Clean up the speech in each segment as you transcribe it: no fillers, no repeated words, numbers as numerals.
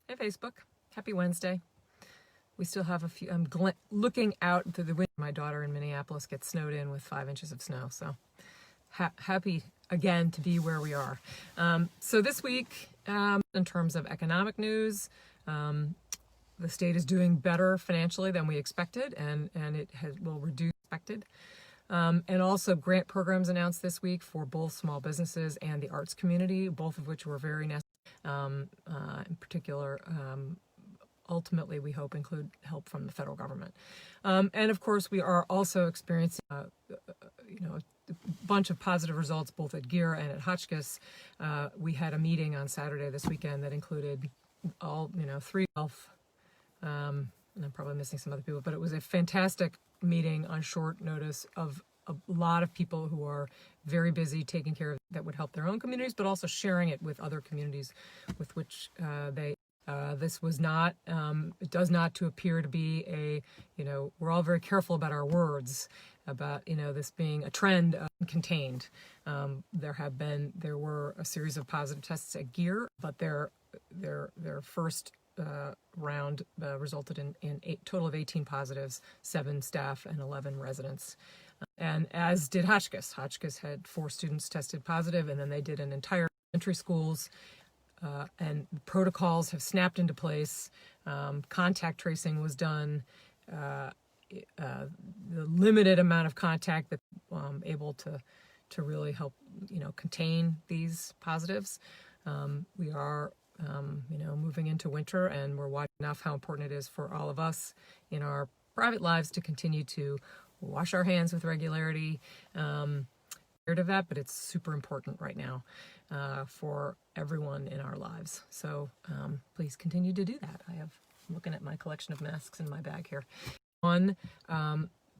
Hey, Facebook. Happy Wednesday. We still have a few. I'm looking out through the window. My daughter in Minneapolis gets snowed in with 5 inches of snow. So happy again to be where we are. So this week, in terms of economic news, the state is doing better financially than we expected, and it will reduce expected. And also grant programs announced this week for both small businesses and the arts community, both of which were very necessary. In particular, ultimately, we hope include help from the federal government. And of course, we are also experiencing, a bunch of positive results both at GEER and at Hotchkiss. We had a meeting on Saturday this weekend that included all, three health, and I'm probably missing some other people, but it was a fantastic meeting on short notice of a lot of people who are very busy taking care of that would help their own communities, but also sharing it with other communities with which this was not, it does not to appear to be a, we're all very careful about our words, about, this being a trend contained. There were a series of positive tests at GEER, but their first round resulted in a total of 18 positives, 7 staff and 11 residents. And as did Hotchkiss. Hotchkiss had 4 students tested positive, and then they did an entire elementary schools, and protocols have snapped into place. Contact tracing was done. The limited amount of contact that able to really help contain these positives. We are moving into winter, and we're watching enough how important it is for all of us in our private lives to continue to wash our hands with regularity. Of that, but it's super important right now for everyone in our lives. So please continue to do that. I'm looking at my collection of masks in my bag here. On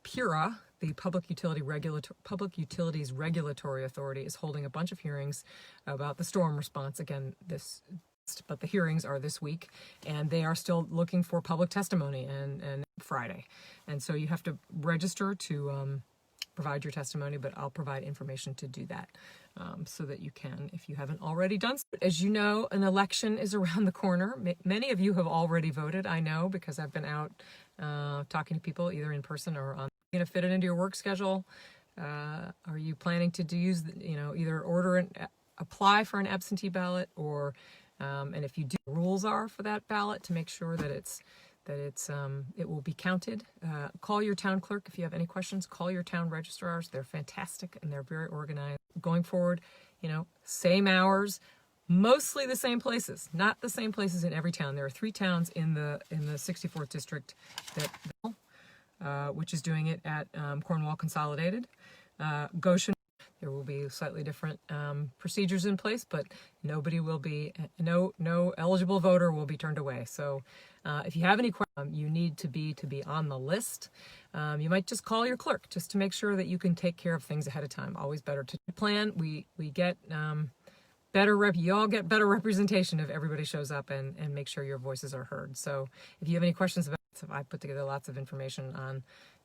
PURA, the Public Utilities Regulatory Authority, is holding a bunch of hearings about the storm response again but the hearings are this week, and they are still looking for public testimony and Friday. And so you have to register to provide your testimony, but I'll provide information to do that so that you can, if you haven't already done so. As you know, an election is around the corner. Many of you have already voted, I know, because I've been out talking to people either in person or on. Are you going to fit it into your work schedule? Are you planning to use, either apply for an absentee ballot, or and if you do, rules are for that ballot to make sure that it will be counted. Call your town clerk if you have any questions. Call your town registrars. They're fantastic and they're very organized. Going forward, same hours, mostly the same places. Not the same places in every town. There are 3 towns in the 64th district which is doing it at Cornwall Consolidated. Goshen. There will be slightly different procedures in place, but no eligible voter will be turned away. So if you have any questions, you need to be on the list. You might just call your clerk just to make sure that you can take care of things ahead of time. Always better to plan. We get you all get better representation if everybody shows up and make sure your voices are heard. So if you have any questions about it, I put together lots of information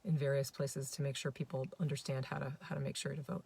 in various places to make sure people understand how to make sure to vote.